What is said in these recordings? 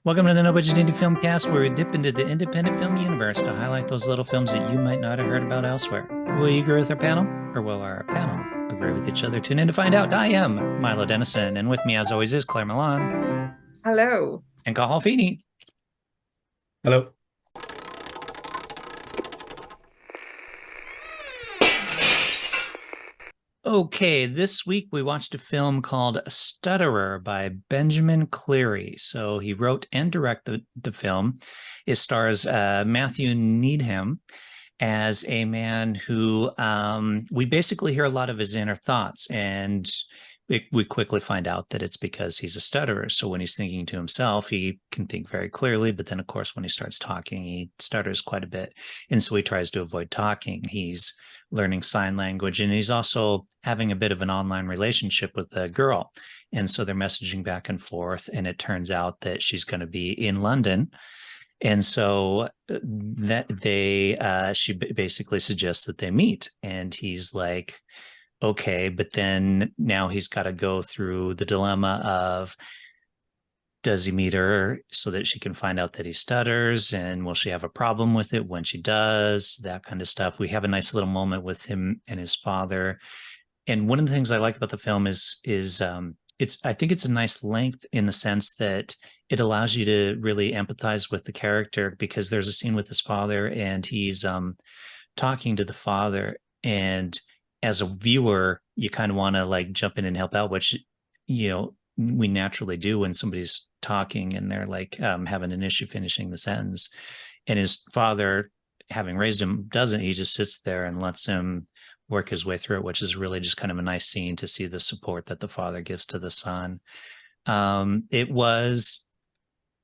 Welcome to the No Budget Indie Filmcast, where we dip into the independent film universe to highlight those little films that you might not have heard about elsewhere. Will you agree with our panel, or will our panel agree with each other? Tune in to find out. I am Milo Dennison, and with me, as always, is Claire Milan Hello. and Cathal Feeney. Hello. Okay, this week we watched a film called Stutterer by Benjamin Cleary. So he wrote and directed the film. It stars Matthew Needham as a man who we basically hear a lot of his inner thoughts, and we quickly find out that it's because he's a stutterer. So when he's thinking to himself, he can think very clearly, but then of course when he starts talking, he stutters quite a bit, and so he tries to avoid talking. He's learning sign language, and he's also having a bit of an online relationship with a girl, and so they're messaging back and forth, and it turns out that she's going to be in London. And so she basically suggests that they meet, and he's like, okay, but then now he's got to go through the dilemma of, does he meet her so that she can find out that he stutters, and will she have a problem with it when she does, that kind of stuff. We have a nice little moment with him and his father. And one of the things I like about the film is I think it's a nice length in the sense that it allows you to really empathize with the character, because there's a scene with his father, and he's talking to the father, and as a viewer, you kind of want to like jump in and help out, which, you know, we naturally do when somebody's talking and they're like having an issue finishing the sentence. And his father, having raised him, doesn't. He just sits there and lets him work his way through it, which is really just kind of a nice scene to see the support that the father gives to the son. It was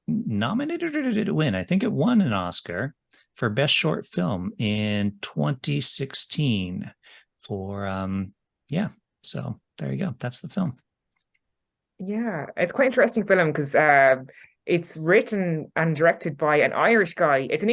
nominated, or did it win? I think it won an Oscar for Best Short Film in 2016 for so there you go. That's the film. Yeah, it's quite interesting film because it's written and directed by an Irish guy. It's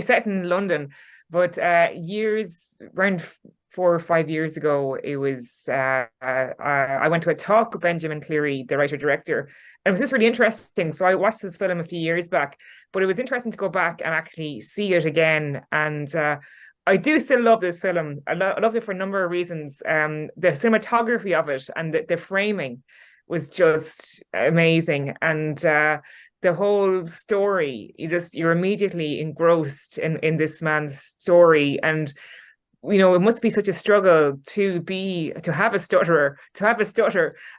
set in London, but around 4 or 5 years ago, I went to a talk with Benjamin Cleary, the writer director, and it was just really interesting. So I watched this film a few years back, but it was interesting to go back and actually see it again. And I do still love this film. I loved it for a number of reasons. The cinematography of it and the framing was just amazing. And the whole story, you're immediately engrossed in this man's story. And you know, it must be such a struggle to have a stutter.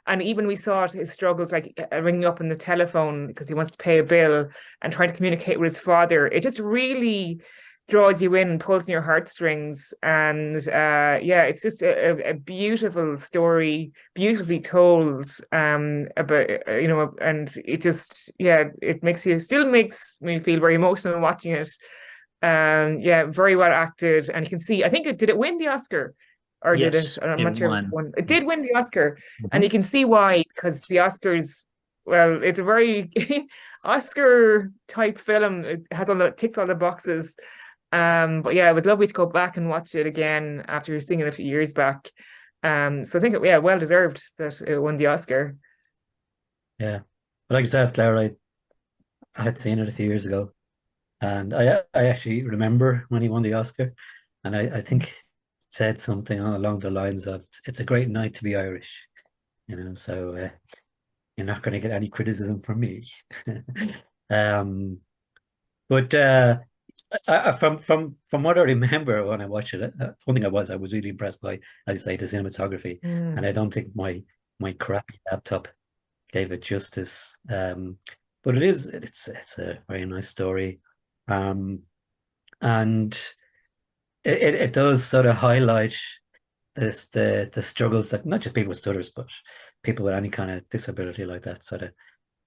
And even we saw his struggles, like ringing up on the telephone because he wants to pay a bill and trying to communicate with his father. It just really draws you in, pulls in your heartstrings, and it's just a beautiful story, beautifully told, about and it still makes me feel very emotional watching it. Very well acted, and you can see, I think did it win the Oscar, or did Yes, it? I'm it not sure if it won. won. It did win the Oscar, and Mhm. you can see why, because the Oscars, well, it's a very Oscar type film. It ticks all the boxes. But yeah, it was lovely to go back and watch it again after seeing it a few years back. So I think well deserved that it won the Oscar. Yeah. But like I said, Claire, I had seen it a few years ago, and I actually remember when he won the Oscar, and I think it said something along the lines of, "It's a great night to be Irish," So you're not going to get any criticism from me. um, but from what I remember when I watched it, one thing I was really impressed by, as you say, the cinematography, and Mm. I don't think my crappy laptop gave it justice. But it's a very nice story, um, and it does sort of highlight the struggles that not just people with stutters, but people with any kind of disability like that, sort of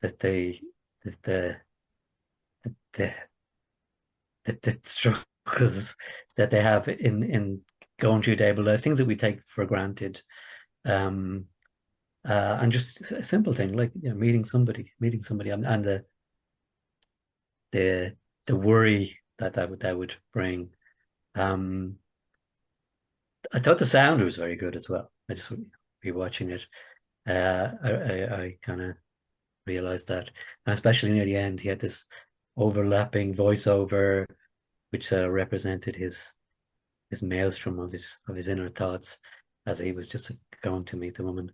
that they that the the struggles that they have in going through daily life, things that we take for granted. Um, and just a simple thing like, meeting somebody, and the the worry that would bring. Um, I thought the sound was very good as well. I just would be watching it. I kind of realize that. And especially near the end, he had this overlapping voiceover, which represented his maelstrom of his inner thoughts as he was just going to meet the woman.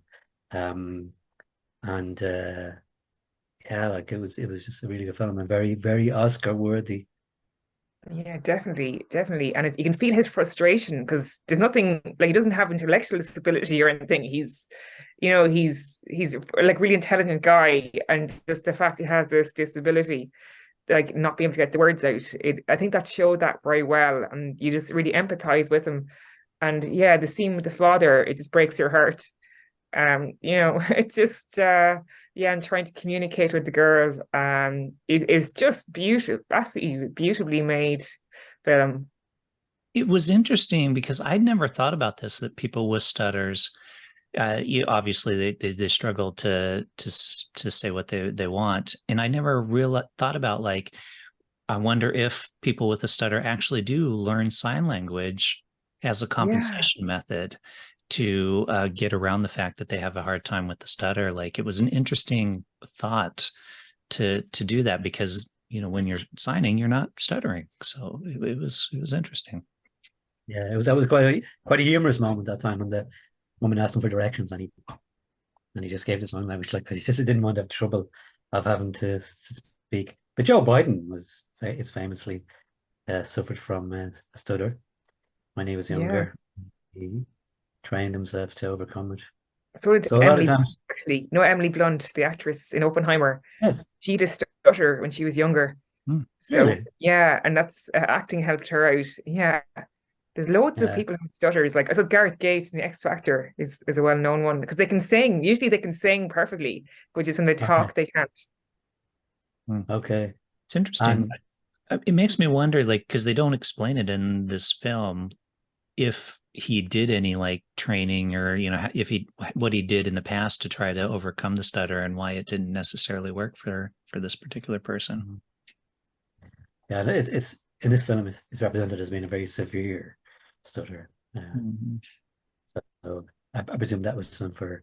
And yeah, like it was just a really good film and very, very Oscar worthy. Yeah, definitely, definitely. And you can feel his frustration because there's nothing like he doesn't have intellectual disability or anything. He's like really intelligent guy, and just the fact he has this disability, like not being able to get the words out. I think that showed that very well, and you just really empathize with him. And yeah, the scene with the father, it just breaks your heart. It's just yeah, and trying to communicate with the girl is just beautiful, absolutely beautifully made film. It was interesting because I'd never thought about this, that people with stutters, obviously they struggle to say what they want, and I never really thought about, like, I wonder if people with a stutter actually do learn sign language as a Yeah, compensation method to get around the fact that they have a hard time with the stutter. Like, it was an interesting thought to do that, because when you're signing, you're not stuttering. So it was interesting. Yeah, that was quite a humorous moment that time when the woman asked him for directions and he just gave the sign language, like, because he just didn't want to have trouble of having to speak. But Joe Biden is famously suffered from a stutter when he was yeah. younger. He trained himself to overcome it. So did So a lot of Emily, times, actually. No, Emily Blunt, the actress in Oppenheimer, yes, she had a stutter when she was younger. Hmm. So really, yeah, and that's acting helped her out. Yeah. There's loads of yeah, people who stutters. Like I suppose Gareth Gates in the X Factor is a well-known one because they can sing. Usually they can sing perfectly, but just when they okay, talk, they can't. Hmm. okay, It's interesting. and It makes me wonder, like, because they don't explain it in this film, if he did any like training, or if he what he did in the past to try to overcome the stutter, and why it didn't necessarily work for this particular person. yeah, it's in this film it's represented as being a very severe stutter. Mhm. So I presume that was done for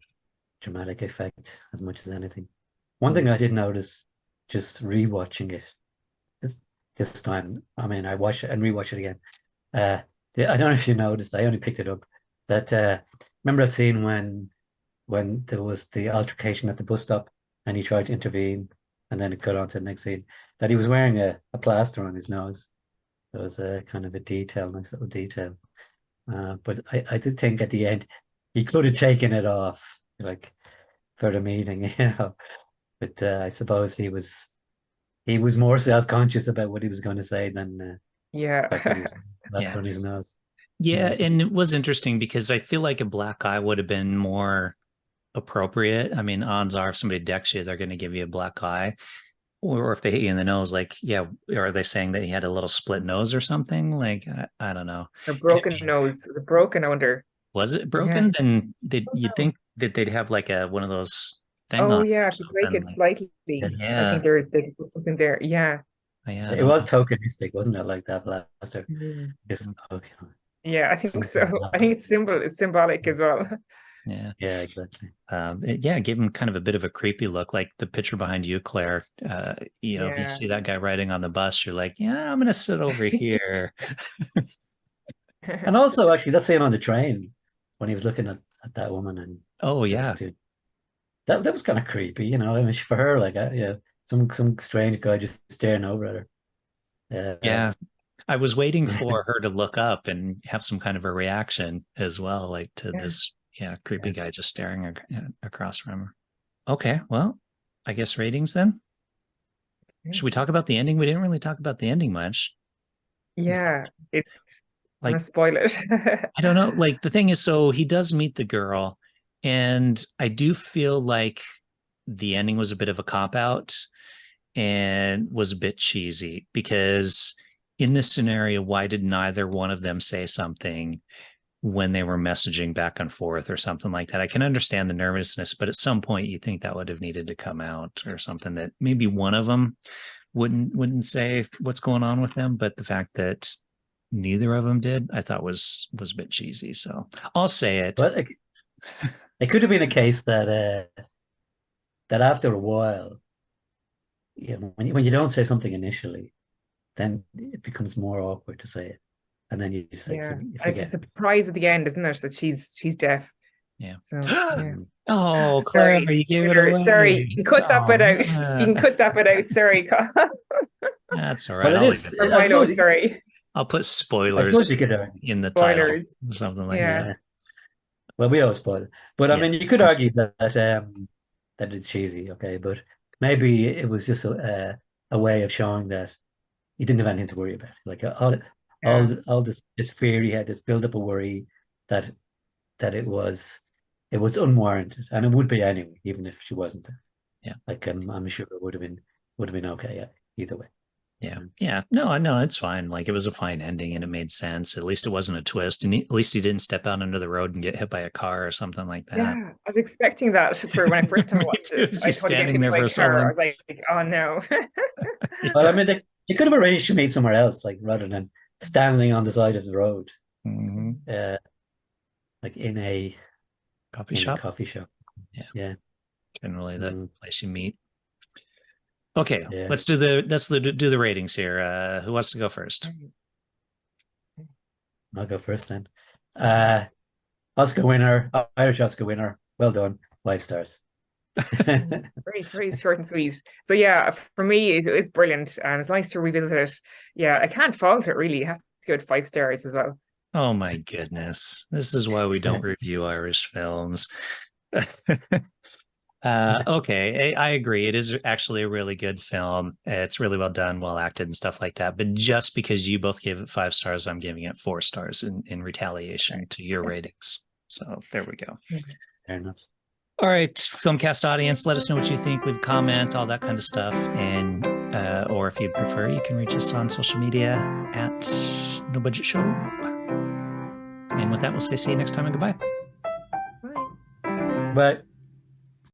dramatic effect as much as anything. One thing I did notice just rewatching it this, this time, I mean, I watched it and rewatched it again. Uh, I don't know if you noticed, I only picked it up that remember that scene when there was the altercation at the bus stop and he tried to intervene and then it got on to the next scene that he was wearing a plaster on his nose. That was a kind of a detail, nice little detail. But I did think at the end he could have taken it off, like for the meeting, But I suppose he was more self-conscious about what he was going to say than the fact that he Yeah. was left Yeah. on his nose. Yeah, Yeah. and it was interesting because I feel like a black eye would have been more appropriate. I mean, odds are if somebody decks you, they're going to give you a black eye. Or if they hit you in the nose, like, yeah, are they saying that he had a little split nose or something? Like, I don't know. A broken nose. It's a broken under. Was it Yeah. broken? Then did Oh, you no. think that they'd have like one of those thing Oh on yeah, or if you break something? it Like, slightly, Yeah. I think yeah, they could put something there. Yeah. yeah, I It don't was know. tokenistic, wasn't it? Like that blaster. Mhm. Just okay. Yeah, I think so. Something I think it's symbolic as well. Yeah. yeah, exactly. Yeah, it gave him kind of a bit of a creepy look, like the picture behind you, Claire. If you Yeah. see that guy riding on the bus, you're like, yeah, I'm gonna sit over here. And also actually that scene on the train when he was looking at that woman and Oh said, yeah, dude, that was kind of creepy, I mean, for her, like, yeah, some strange guy just staring over at her. yeah. I was waiting for her to look up and have some kind of a reaction as well, like to Yeah. this, yeah, creepy Yeah. guy just staring across from her. Okay, well, I guess ratings then. Should we talk about the ending? We didn't really talk about the ending much. Yeah. It's I'm gonna Like, spoil it. I don't know. Like, the thing is, so he does meet the girl, and I do feel like the ending was a bit of a cop out and was a bit cheesy, because in this scenario, why did neither one of them say something when they were messaging back and forth or something like that? I can understand the nervousness, but at some point you think that would have needed to come out, or something, that maybe one of them wouldn't say what's going on with them, but the fact that neither of them did, I thought was a bit cheesy. So I'll say it. Well, it could have been a case that after a while yeah, when you don't say something initially, then it becomes more awkward to say it, and then you just like Yeah. you And it's a forget. surprise at the end, isn't it, that she's deaf. Yeah. So yeah. Oh, Claire, Sorry, you gave it spoiler. Sorry, away. you can cut that Oh bit out. You can man. cut that bit out. Sorry, That's all right. Well, it I'll leave is. it or there. I Milo. suppose. Sorry, I'll put I suppose spoilers you could argue. in the title spoilers. or something like Yeah, that. Yeah. Well, we always spoil it, but I Yeah. mean, you could argue that it's cheesy, okay, but maybe it was just a way of showing that he didn't have anything to worry about. Like yeah, all this fear he had, this build up of worry that it was unwarranted, and it would be anyway, even if she wasn't there. Yeah. Like I'm sure it would have been okay, yeah, either way. Yeah. Yeah. No, no, it's fine. Like it was a fine ending and it made sense. At least it wasn't a twist. And at least he didn't step out into the road and get hit by a car or something like that. yeah. I was expecting that for when I first time Me watched too. it. Is I he thought he got standing hit there by for a so car. I long? was like, oh no. Well, I Yeah. mean, they could have arranged to meet somewhere else, like rather than standing on the side of the road, Mhm. uh, like Coffee in a shop. coffee shop. Yeah. Yeah. Generally the Mm, place you meet. Okay. yeah. Do the ratings here. Who wants to go first? I'll go first then. Uh, Oscar winner, Irish Oscar winner. Well done. 5 stars. Very, very short and sweet. So yeah, for me, it is brilliant, and it's nice to revisit it. Yeah, I can't fault it really. You have to give it 5 stars as well. Oh my goodness. This is why we don't review Irish films. Okay, I agree. It is actually a really good film. It's really well done, well acted, and stuff like that. But just because you both gave it 5 stars, I'm giving it 4 stars in retaliation to your ratings. So there we go. Fair enough. All right, Filmcast audience, let us know what you think. Leave a comment, all that kind of stuff. And or if you prefer, you can reach us on social media at No Budget Show. And with that, we'll say see you next time and goodbye. Bye. But